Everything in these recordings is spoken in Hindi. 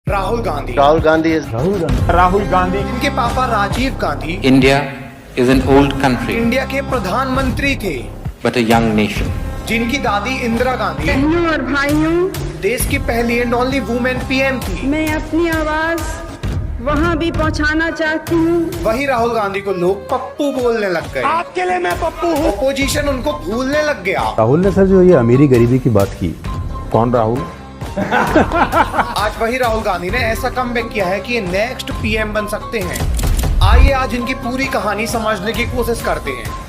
राहुल गांधी राहुल गांधी इनके पापा Rajiv Gandhi India is an old country, India के प्रधानमंत्री थे, but a young nation. जिनकी दादी इंदिरा गांधी बहनों और भाइयों, देश की पहली एंड ओनली वुमेन पीएम थी। मैं अपनी आवाज वहाँ भी पहुँचाना चाहती हूँ। वही राहुल गांधी को लोग पप्पू बोलने लग गए। आपके लिए मैं पप्पू हूँ। अपोजिशन उनको भूलने लग गया। राहुल ने सर जो ये अमीरी गरीबी की बात की, कौन राहुल? आज वही राहुल गांधी ने ऐसा कमबैक किया है कि ये नेक्स्ट पीएम बन सकते हैं। आइए आज इनकी पूरी कहानी समझने की कोशिश करते हैं।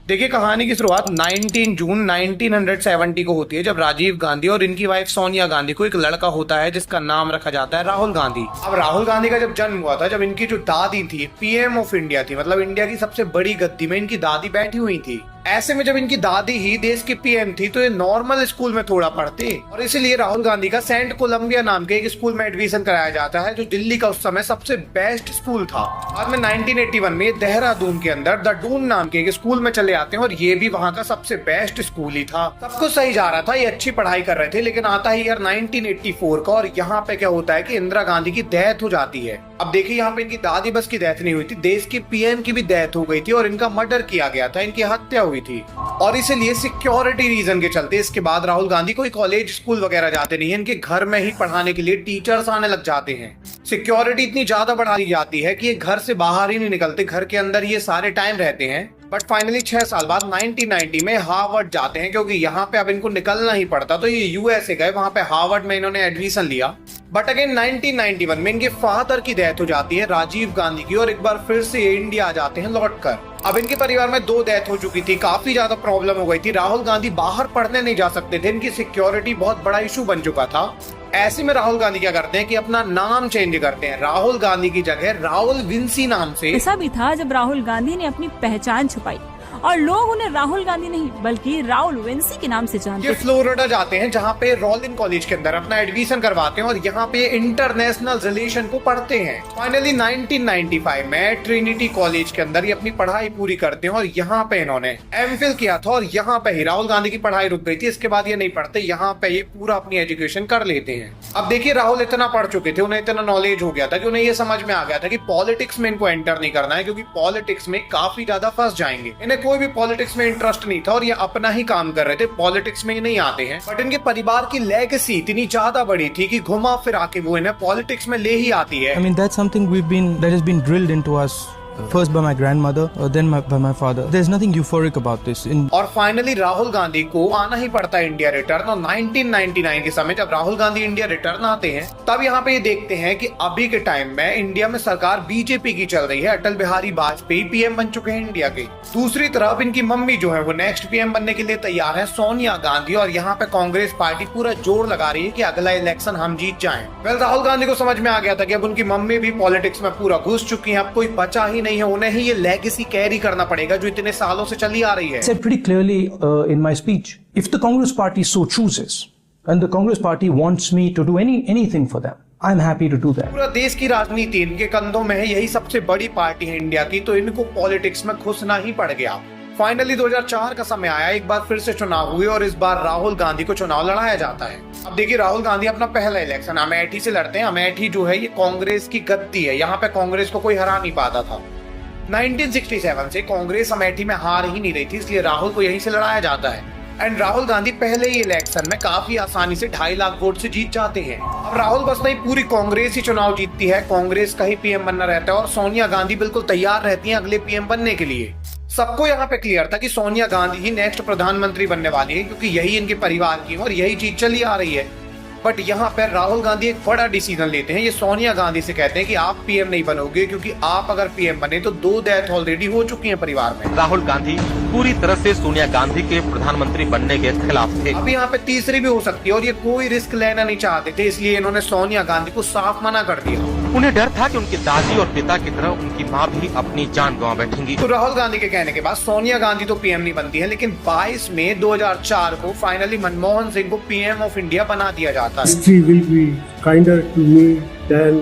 देखिए, कहानी की शुरुआत 19 जून 1970 को होती है, जब राजीव गांधी और इनकी वाइफ सोनिया गांधी को एक लड़का होता है जिसका नाम रखा जाता है राहुल गांधी। अब राहुल गांधी का जब जन्म हुआ था, जब इनकी जो दादी थी पीएम ऑफ इंडिया थी, मतलब इंडिया की सबसे बड़ी गद्दी में इनकी दादी बैठी हुई थी। ऐसे में जब इनकी दादी ही देश की पीएम थी तो ये नॉर्मल स्कूल में थोड़ा पढ़ते, और इसीलिए राहुल गांधी का सेंट कोलंबिया नाम के एक स्कूल में एडमिशन कराया जाता है, जो दिल्ली का उस समय सबसे बेस्ट स्कूल था। बाद में 1981 में देहरादून के अंदर द डून नाम के एक स्कूल में चले आते हैं, और ये भी वहाँ का सबसे बेस्ट स्कूल ही था। सब कुछ सही जा रहा था, ये अच्छी पढ़ाई कर रहे थे, लेकिन आता ही ईयर 1984 का, और यहाँ पे क्या होता है कि इंदिरा गांधी की डेथ हो जाती है। अब देखिए, यहाँ पे इनकी दादी बस की डेथ नहीं हुई थी, देश की पीएम की भी डेथ हो गई थी, और इनका मर्डर किया गया था, इनकी हत्या हुई थी। और इसलिए सिक्योरिटी रीजन के चलते इसके बाद राहुल गांधी कोई कॉलेज स्कूल वगैरह जाते नहीं है, इनके घर में ही पढ़ाने के लिए टीचर्स आने लग जाते हैं। सिक्योरिटी इतनी ज्यादा बढ़ा दी जाती है कि ये घर से बाहर ही नहीं निकलते, घर के अंदर ये सारे टाइम रहते हैं। बट फाइनली 6 साल बाद 1990 में हार्वर्ड जाते हैं, क्योंकि यहाँ पे अब इनको निकलना ही पड़ता, तो ये यूएसए गए, वहां पे हार्वर्ड में इन्होंने एडमिशन लिया। बट अगेन 1991 में इनके फादर की डेथ हो जाती है राजीव गांधी की, और एक बार फिर से ये इंडिया आ जाते हैं लौट कर। अब इनके परिवार में 2 डेथ हो चुकी थी, काफी ज्यादा प्रॉब्लम हो गई थी, राहुल गांधी बाहर पढ़ने नहीं जा सकते थे, इनकी सिक्योरिटी बहुत बड़ा इशू बन चुका था। ऐसे में राहुल गांधी क्या करते हैं कि अपना नाम चेंज करते हैं, राहुल गांधी की जगह राहुल विंसी नाम से। ऐसा भी था जब राहुल गांधी ने अपनी पहचान छुपाई और लोग उन्हें राहुल गांधी नहीं बल्कि राहुल विंसी के नाम से जानते ये थे। फ्लोरिडा जाते हैं, जहाँ पे रोलिन कॉलेज के अंदर अपना एडमिशन करवाते हैं, और यहाँ पे इंटरनेशनल रिलेशन को पढ़ते हैं। फाइनली 1995 में ट्रिनिटी कॉलेज के अंदर ये अपनी पढ़ाई पूरी करते हैं, और यहाँ पे इन्होंने एमफिल किया था, और यहाँ पे ही राहुल गांधी की पढ़ाई रुक गई थी। इसके बाद ये नहीं पढ़ते, यहाँ पे ये पूरा अपनी एजुकेशन कर लेते हैं। अब देखिए, राहुल इतना पढ़ चुके थे, उन्हें इतना नॉलेज हो गया था कि उन्हें ये समझ में आ गया था कि पॉलिटिक्स में इनको एंटर नहीं करना है, क्योंकि पॉलिटिक्स में काफी ज्यादा फंस जाएंगे। इन्हें कोई भी पॉलिटिक्स में इंटरेस्ट नहीं था, और ये अपना ही काम कर रहे थे, पॉलिटिक्स में ही नहीं आते हैं। बट इनके परिवार की लेगेसी इतनी ज्यादा बड़ी थी कि घुमा फिरा के वो इन्हें पॉलिटिक्स में ले ही आती है। I mean, that's something that has been drilled into us. First by my grandmother, then by my father. There's nothing euphoric about this. और फाइनली राहुल गांधी को आना ही पड़ता है इंडिया रिटर्न, और 1999 के समय जब राहुल गांधी इंडिया रिटर्न आते हैं, तब यहाँ पे ये देखते हैं कि अभी के टाइम में इंडिया में सरकार बीजेपी की चल रही है, अटल बिहारी वाजपेयी पीएम बन चुके हैं इंडिया के। दूसरी तरफ इनकी मम्मी जो है वो नेक्स्ट पीएम बनने के लिए तैयार है, सोनिया गांधी, और यहाँ पे कांग्रेस पार्टी पूरा जोर लगा रही है कि अगला इलेक्शन हम जीत जाएं। वेल, राहुल गांधी को समझ में आ गया था कि अब उनकी मम्मी भी पॉलिटिक्स में पूरा घुस चुकी है, अब कोई बचा ही नहीं है, उन्हें ही ये लेगेसी कैरी करना पड़ेगा जो इतने सालों से चली आ रही है। I said pretty clearly in my speech, if the Congress party so chooses and the Congress party wants me to do anything for them, I'm happy to do that. पूरा देश की राजनीति इनके कंधों में है, यही सबसे बड़ी पार्टी है इंडिया की, तो इनको पॉलिटिक्स में घुसना ही पड़ गया। फाइनली 2004 का समय आया, एक बार फिर से चुनाव हुए, और इस बार राहुल गांधी को चुनाव लड़ाया जाता है। अब देखिए, राहुल गांधी अपना पहला इलेक्शन अमेठी से लड़ते हैं। अमेठी जो है ये कांग्रेस की गद्दी है, यहाँ पे कांग्रेस को कोई हरा नहीं पाता था। 1967 से कांग्रेस अमेठी में हार ही नहीं रही थी, इसलिए राहुल को यहीं से लड़ाया जाता है। एंड राहुल गांधी पहले ही इलेक्शन में काफी आसानी से 2.5 लाख वोट से जीत जाते हैं। अब राहुल बस नहीं, पूरी कांग्रेस ही चुनाव जीतती है, कांग्रेस का ही पीएम बनना रहता है, और सोनिया गांधी बिल्कुल तैयार रहती हैं अगले पीएम बनने के लिए। सबको यहाँ पे क्लियर था कि सोनिया गांधी ही नेक्स्ट प्रधानमंत्री बनने वाली है, क्योंकि यही इनके परिवार की और यही चीज चली आ रही है। बट यहाँ पर राहुल गांधी एक बड़ा डिसीजन लेते हैं, ये सोनिया गांधी से कहते हैं कि आप पीएम नहीं बनोगे, क्योंकि आप अगर पीएम बने तो 2 डेथ ऑलरेडी हो चुकी हैं परिवार में। राहुल गांधी पूरी तरह से सोनिया गांधी के प्रधानमंत्री बनने के खिलाफ थे। अब यहाँ पे तीसरी भी हो सकती है, और ये कोई रिस्क लेना नहीं चाहते थे, इसलिए इन्होंने सोनिया गांधी को साफ मना कर दिया। उन्हें डर था कि उनकी दादी और पिता की तरह उनकी मां भी अपनी जान गंवा बैठेंगी। तो राहुल गांधी के कहने के बाद सोनिया गांधी तो पीएम नहीं बनती है, लेकिन 22 मई 2004 को फाइनली मनमोहन सिंह को पीएम ऑफ इंडिया बना दिया जाता है। History will be kinder to me than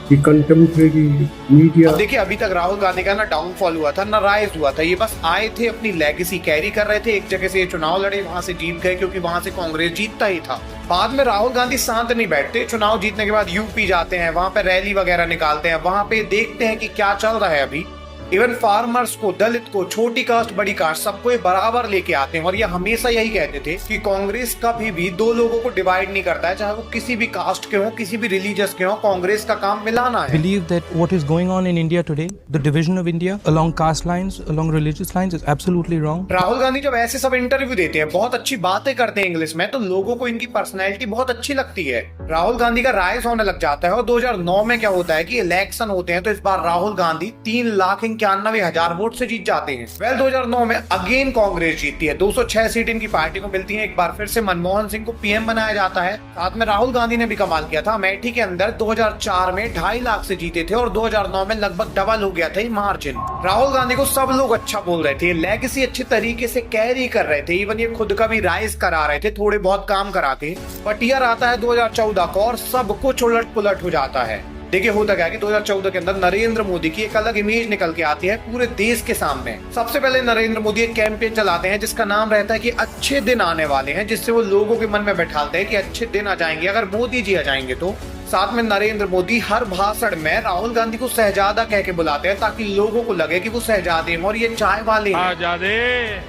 कि कंटेम्प्रेरी मीडिया। अब देखिए, अभी तक राहुल गांधी का ना डाउनफॉल हुआ था ना राइज हुआ था। ये बस आए थे, अपनी लेगेसी कैरी कर रहे थे। एक जगह से ये चुनाव लड़े, वहां से जीत गए क्योंकि वहां से कांग्रेस जीतता ही था। बाद में राहुल गांधी शांत नहीं बैठते, चुनाव जीतने के बाद यूपी जाते हैं, वहां पे रैली वगैरह निकालते हैं, वहां पे देखते हैं कि क्या चल रहा है। अभी इवन फार्मर्स को, दलित को, छोटी कास्ट बड़ी कास्ट सबको ये बराबर लेके आते हैं। और ये हमेशा यही कहते थे कि कांग्रेस कभी भी दो लोगों को डिवाइड नहीं करता है, चाहे वो किसी भी कास्ट के हो, किसी भी रिलीजियस के हो। कांग्रेस का काम मिलाना है। Believe that what is going on in India today, the division of India along caste lines, along religious lines, is absolutely wrong. Rahul Gandhi जब ऐसे सब इंटरव्यू देते हैं, बहुत अच्छी बातें करते हैं इंग्लिश में, तो लोगों को इनकी पर्सनैलिटी बहुत अच्छी लगती है। राहुल गांधी का राइज होने लग जाता है। और 2009 में क्या होता है कि इलेक्शन होते हैं, तो इस बार राहुल गांधी 3,91,000 वोट से जीत जाते हैं। 2009 में अगेन कांग्रेस जीतती है, 206 सीट इनकी पार्टी को मिलती है। एक बार फिर से मनमोहन सिंह को पीएम बनाया जाता है। साथ में राहुल गांधी ने भी कमाल किया था। अमेठी के अंदर 2004 में 2.5 लाख से जीते थे और 2009 में लगभग डबल हो गया था ये मार्जिन। राहुल गांधी को सब लोग अच्छा बोल रहे थे, लेगेसी अच्छे तरीके से कैरी कर रहे थे। इवन ये खुद का भी राइज करा रहे थे, थोड़े बहुत काम करा के। बट ईयर आता है 2014 का और सब कुछ उलट पुलट हो जाता है। देखिए, होता क्या है कि 2014 के अंदर नरेंद्र मोदी की एक अलग इमेज निकल के आती है पूरे देश के सामने। सबसे पहले नरेंद्र मोदी एक कैंपेन चलाते हैं जिसका नाम रहता है कि अच्छे दिन आने वाले हैं, जिससे वो लोगों के मन में बैठाते हैं कि अच्छे दिन आ जाएंगे अगर मोदी जी आ जाएंगे तो। साथ में नरेंद्र मोदी हर भाषण में राहुल गांधी को शहजादा कह के बुलाते हैं ताकि लोगों को लगे कि वो शहजादे हैं और ये चाय वाले हैं। शहजादे,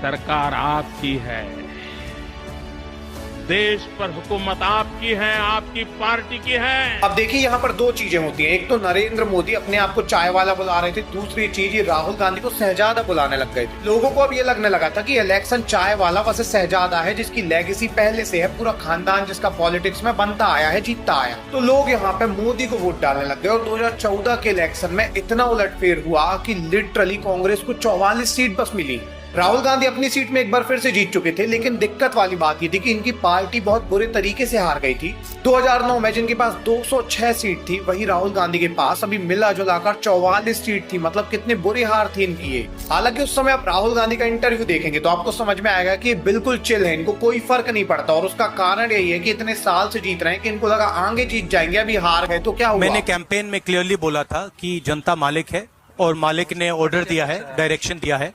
सरकार आपकी है, देश पर हुकूमत आपकी है, आपकी पार्टी की है। अब देखिए, यहाँ पर दो चीजें होती हैं। एक तो नरेंद्र मोदी अपने आप को चाय वाला बुला रहे थे, दूसरी चीज ये राहुल गांधी को शहजादा बुलाने लग गए थे। लोगों को अब ये लगने लगा था कि इलेक्शन चाय वाला वैसे शहजादा है, जिसकी लेगेसी पहले से है, पूरा खानदान जिसका पॉलिटिक्स में बनता आया है, जीतता आया। तो लोग यहाँ पे मोदी को वोट डालने लग गए और 2014 के इलेक्शन में इतना उलटफेर हुआ कि लिटरली कांग्रेस को 44 सीट बस मिली। राहुल गांधी अपनी सीट में एक बार फिर से जीत चुके थे, लेकिन दिक्कत वाली बात ये थी कि इनकी पार्टी बहुत बुरे तरीके से हार गई थी। 2009 में जिनके पास 206 सीट थी, वही राहुल गांधी के पास अभी मिला जुलाकर 44 सीट थी। मतलब कितने बुरी हार थी इनकी ये। हालांकि उस समय आप राहुल गांधी का इंटरव्यू देखेंगे तो आपको समझ में आएगा कि बिल्कुल चिल है, इनको कोई फर्क नहीं पड़ता। और उसका कारण यही है कि इतने साल से जीत रहे हैं कि इनको लगा आगे जीत जाएंगे, अभी हार गए तो क्या हुआ। मैंने कैंपेन में क्लियरली बोला था कि जनता मालिक है और मालिक ने ऑर्डर दिया है, डायरेक्शन दिया है।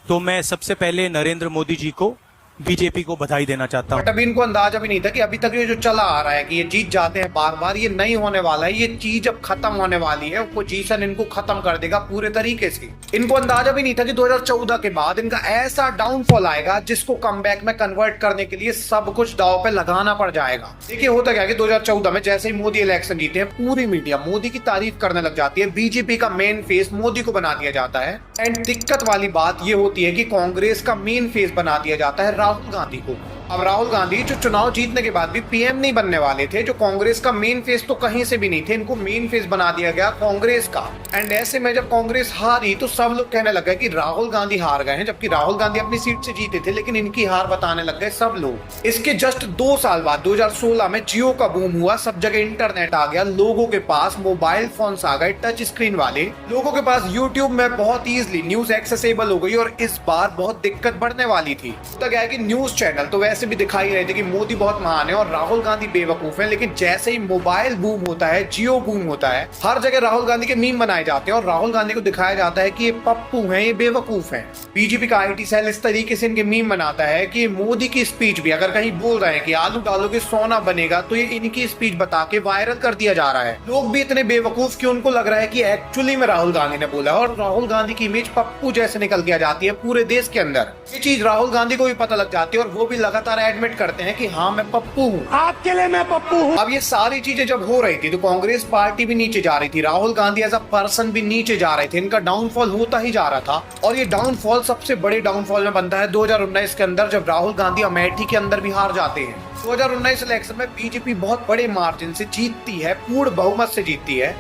तो मैं सबसे पहले नरेंद्र मोदी जी को, बीजेपी को बधाई देना चाहता हूँ। बट अभी इनको अंदाजा भी नहीं था कि अभी तक ये जो चला आ रहा है कि ये जीत जाते हैं बार बार, ये नहीं होने वाला है। ये चीज अब खत्म होने वाली है, पोजीशन इनको खत्म कर देगा पूरे तरीके से। इनको अंदाजा भी नहीं था कि 2014 के बाद इनका ऐसा डाउनफॉल आएगा जिसको कमबैक में कन्वर्ट करने के लिए सब कुछ दांव पे लगाना पड़ जाएगा। देखिए, होता क्या है कि 2014 में जैसे ही मोदी इलेक्शन जीते हैं, पूरी मीडिया मोदी की तारीफ करने लग जाती है। बीजेपी का मेन फेस मोदी को बना दिया जाता है। एंड दिक्कत वाली बात ये होती है कि कांग्रेस का मेन फेस बना दिया जाता है राहुल गांधी को। अब राहुल गांधी जो चुनाव जीतने के बाद भी पीएम नहीं बनने वाले थे, जो कांग्रेस का मेन फेस तो कहीं से भी नहीं थे, इनको मेन फेस बना दिया गया कांग्रेस का। एंड ऐसे में जब कांग्रेस हारी तो सब लोग कहने लग गए कि राहुल गांधी हार गए हैं, जबकि राहुल गांधी अपनी सीट से जीते थे, लेकिन इनकी हार बताने लग गए सब लोग। इसके जस्ट 2 साल बाद 2016 में जियो का बूम हुआ, सब जगह इंटरनेट आ गया, लोगों के पास मोबाइल फोन्स आ गए टच स्क्रीन वाले, लोगों के पास यूट्यूब में बहुत ईजिली न्यूज एक्सेसिबल हो गई। और इस बार बहुत दिक्कत बढ़ने वाली थी। तो क्या है कि न्यूज चैनल तो वैसे भी दिखाई रहे थे कि मोदी बहुत महान है और राहुल गांधी बेवकूफ है, लेकिन जैसे ही मोबाइल बूम होता है, जियो बूम होता है, हर जगह राहुल गांधी के मीम बनाए जाते हैं और राहुल गांधी को दिखाया जाता है कि ये पप्पू हैं, ये बेवकूफ हैं। बीजेपी का आईटी सेल इस तरीके से इनके मीम बनाता है कि मोदी की स्पीच भी अगर कहीं बोल रहे हैं कि आलू डालोगे सोना बनेगा, तो ये इनकी स्पीच बता के वायरल कर दिया जा रहा है। लोग भी इतने बेवकूफ कि उनको लग रहा है कि एक्चुअली में राहुल गांधी ने बोला, और राहुल गांधी की इमेज पप्पू जैसे निकल के आ जाती है पूरे देश के अंदर। ये चीज राहुल गांधी को भी पता लग जाती है और वो भी लगातार एडमिट करते हैं कि हाँ, मैं पप्पू हूँ, आपके लिए मैं पप्पू हूँ। अब ये सारी चीजें जब हो रही थी तो कांग्रेस पार्टी भी नीचे जा रही थी, Rahul Gandhi as a person भी नीचे जा रहे थे, इनका डाउनफॉल होता ही जा रहा था। और ये डाउनफॉल सबसे बड़े डाउनफॉल में बनता है 2019 के अंदर, जब राहुल गांधी अमेठी के अंदर भी हार जाते हैं। 2019 इलेक्शन में बीजेपी बहुत बड़े मार्जिन से जीतती है, पूर्ण बहुमत से जीतती है।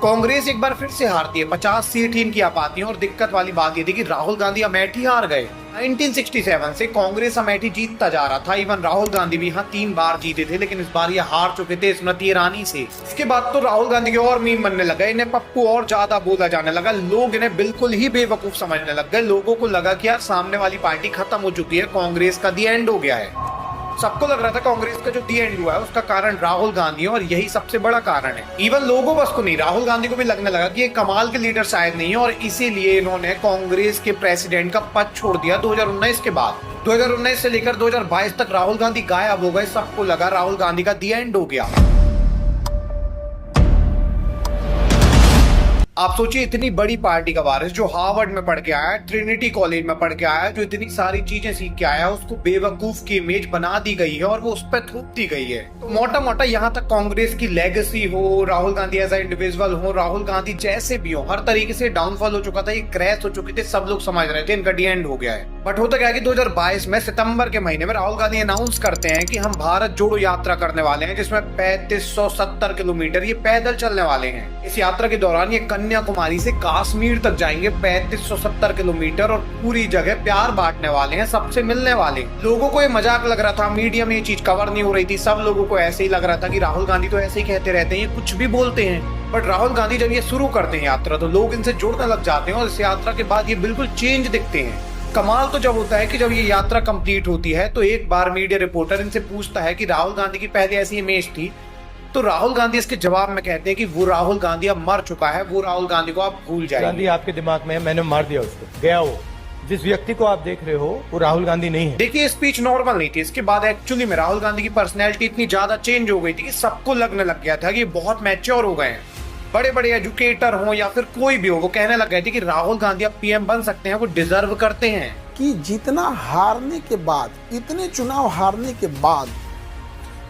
कांग्रेस एक बार फिर से हारती है, 50 सीट ही इनकी आ पाती है। और दिक्कत वाली बात ये थी कि राहुल गांधी अमेठी हार गए। 1967 से कांग्रेस अमेठी जीतता जा रहा था। इवन राहुल गांधी भी यहाँ 3 बार जीते थे, लेकिन इस बार ये हार चुके थे स्मृति ईरानी से। इसके बाद तो राहुल गांधी के और मीम बनने लगा, इन्हें पप्पू और ज्यादा बोला जाने लगा, लोग इन्हें बिल्कुल ही बेवकूफ समझने लग गए। लोगों को लगा कि यार सामने वाली पार्टी खत्म हो चुकी है, कांग्रेस का दी एंड हो गया है। सबको लग रहा था कांग्रेस का जो दी एंड हुआ है उसका कारण राहुल गांधी है और यही सबसे बड़ा कारण है। इवन लोगों बस को नहीं, राहुल गांधी को भी लगने लगा कि ये कमाल के लीडर शायद नहीं है और इसीलिए इन्होंने कांग्रेस के प्रेसिडेंट का पद छोड़ दिया 2019 के बाद। 2019 से लेकर 2022 तक राहुल गांधी गायब हो गए। सबको लगा राहुल गांधी का दी एंड हो गया। आप सोचिए, इतनी बड़ी पार्टी का वारिस जो हार्वर्ड में पढ़ के आया, ट्रिनिटी कॉलेज में पढ़ के आया, जो इतनी सारी चीजें सीख के आया, उसको बेवकूफ की इमेज बना दी गई है और वो उस पर थूक दी गई है। तो मोटा मोटा यहाँ तक कांग्रेस की लेगेसी हो, Rahul Gandhi as an individual हो, राहुल गांधी जैसे भी हो, हर तरीके से डाउनफॉल हो चुका था, ये क्रैश हो चुकी थी। सब लोग समझ रहे थे इनका डी एंड हो गया है। बट होता क्या है कि 2022 में सितंबर के महीने में राहुल गांधी अनाउंस करते हैं कि हम भारत जोड़ो यात्रा करने वाले हैं, जिसमें 3570 किलोमीटर ये पैदल चलने वाले हैं। इस यात्रा के दौरान ये कन्याकुमारी से कश्मीर तक जाएंगे 3570 किलोमीटर और पूरी जगह प्यार बांटने वाले हैं, सबसे मिलने वाले। लोगों को ये मजाक लग रहा था, मीडिया में ये चीज कवर नहीं हो रही थी, सब लोगों को ऐसे ही लग रहा था कि राहुल गांधी तो ऐसे ही कहते रहते हैं, ये कुछ भी बोलते हैं। बट राहुल गांधी जब ये शुरू करते हैं यात्रा तो लोग इनसे जुड़ने लग जाते हैं और इस यात्रा के बाद ये बिल्कुल चेंज दिखते हैं। कमाल तो जब होता है कि जब ये यात्रा कंप्लीट होती है तो एक बार मीडिया रिपोर्टर इनसे पूछता है कि राहुल गांधी की पहले ऐसी इमेज थी, तो राहुल गांधी इसके जवाब में कहते हैं कि वो राहुल गांधी अब मर चुका है, वो राहुल गांधी को आप भूल जाएंगे। गांधी आपके दिमाग में है, मैंने मार दिया उसको, गया वो। जिस व्यक्ति को आप देख रहे हो वो राहुल गांधी नहीं है। देखिए, स्पीच नॉर्मल नहीं थी। इसके बाद एक्चुअली में राहुल गांधी की पर्सनैलिटी इतनी ज्यादा चेंज हो गई थी कि सबको लगने लग गया था कि बहुत मैच्योर हो गए हैं। बड़े बड़े एजुकेटर हो या फिर कोई भी हो, वो कहने लग गए थे कि राहुल गांधी अब पीएम बन सकते हैं, वो डिजर्व करते हैं। कि जितना हारने के बाद, इतने चुनाव हारने के बाद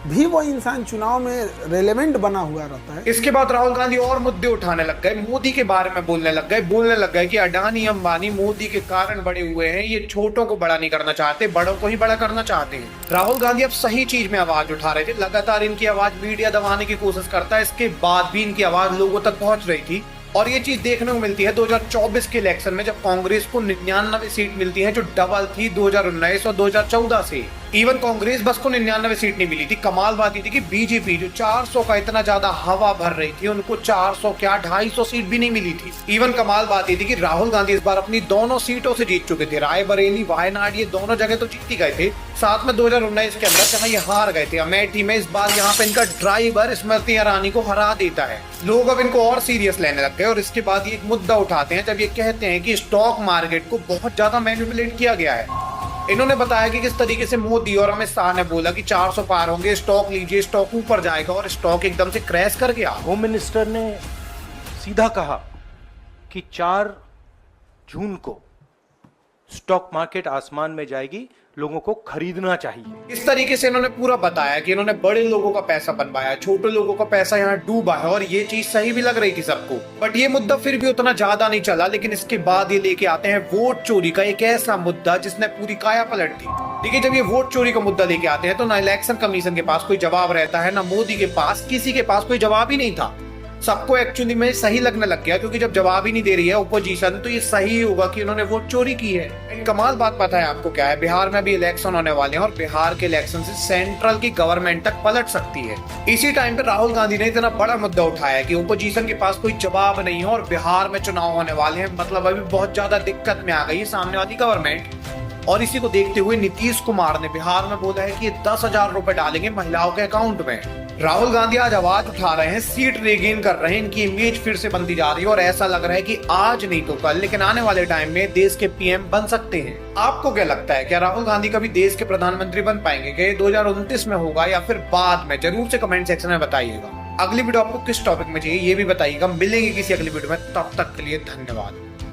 भी वो इंसान चुनाव में रेलेवेंट बना हुआ रहता है। इसके बाद राहुल गांधी और मुद्दे उठाने लग गए, मोदी के बारे में बोलने लग गए कि अडानी अंबानी मोदी के कारण बड़े हुए हैं, ये छोटों को बड़ा नहीं करना चाहते, बड़ों को ही बड़ा करना चाहते हैं। राहुल गांधी अब सही चीज में आवाज उठा रहे थे। लगातार इनकी आवाज मीडिया दबाने की कोशिश करता है, इसके बाद भी इनकी आवाज लोगों तक पहुंच रही थी। और ये चीज देखने को मिलती है 2024 के इलेक्शन में, जब कांग्रेस को 99 सीट मिलती है, जो डबल थी 2019 और 2014 से। इवन कांग्रेस बस को 99 सीट नहीं मिली थी। कमाल बात ये थी कि बीजेपी जो 400 का इतना ज्यादा हवा भर रही थी, उनको 400 क्या 250 सीट भी नहीं मिली थी। इवन कमाल बात ये थी कि राहुल गांधी इस बार अपनी दोनों सीटों से जीत चुके थे, रायबरेली, वायनाड, ये दोनों जगह तो जीत ही गए थे। साथ में 2019 के अंदर जहाँ ये हार गए थे अमेठी में, इस बार यहाँ पे इनका ड्राइवर स्मृति ईरानी को हरा देता है। लोग अब इनको और सीरियस लेने लग गए और इसके बाद ये एक मुद्दा उठाते हैं जब ये कहते हैं कि स्टॉक मार्केट को बहुत ज्यादा मैनिपुलेट किया गया है। इन्होंने बताया कि किस तरीके से मोदी और अमित शाह ने बोला कि 400 पार होंगे, स्टॉक लीजिए, स्टॉक ऊपर जाएगा, और स्टॉक एकदम से क्रैश कर गया। होम मिनिस्टर ने सीधा कहा कि 4 जून को स्टॉक मार्केट आसमान में जाएगी, लोगों को खरीदना चाहिए। इस तरीके से इन्होंने पूरा बताया कि इन्होंने बड़े लोगों का पैसा बनवाया, छोटे लोगों का पैसा यहाँ डूबा है, और ये चीज सही भी लग रही थी सबको। बट ये मुद्दा फिर भी उतना ज्यादा नहीं चला। लेकिन इसके बाद ये लेके आते हैं वोट चोरी का एक ऐसा मुद्दा जिसने पूरी काया पलट दी। देखिए, जब ये वोट चोरी का मुद्दा लेके आते हैं तो ना इलेक्शन कमीशन के पास कोई जवाब रहता है, ना मोदी के पास, किसी के पास कोई जवाब ही नहीं था। सबको एक्चुअली में सही लगने लग गया, क्योंकि जब जवाब ही नहीं दे रही है ओपोजिशन, तो ये सही होगा कि इन्होंने वोट चोरी की है। कमाल बात पता है आपको क्या है? बिहार में भी इलेक्शन होने वाले हैं और बिहार के इलेक्शन से सेंट्रल की गवर्नमेंट तक पलट सकती है। इसी टाइम पे राहुल गांधी ने इतना बड़ा मुद्दा उठाया कि ओपोजिशन के पास कोई जवाब नहीं है और बिहार में चुनाव होने वाले हैं, मतलब अभी बहुत ज्यादा दिक्कत में आ गई है सामने वाली गवर्नमेंट। और इसी को देखते हुए नीतीश कुमार ने बिहार में बोला है कि 10,000 रुपए डालेंगे महिलाओं के अकाउंट में। राहुल गांधी आज आवाज उठा रहे हैं, सीट रिगेन कर रहे हैं, इनकी इमेज फिर से बनती जा रही है और ऐसा लग रहा है कि आज नहीं तो कल, लेकिन आने वाले टाइम में देश के पीएम बन सकते हैं। आपको क्या लगता है, क्या राहुल गांधी कभी देश के प्रधानमंत्री बन पाएंगे? क्या 2029 में होगा या फिर बाद में? जरूर से कमेंट सेक्शन में बताइएगा। अगली वीडियो आपको किस टॉपिक में चाहिए ये भी बताइएगा। मिलेंगे किसी अगली वीडियो में, तब तक के लिए धन्यवाद।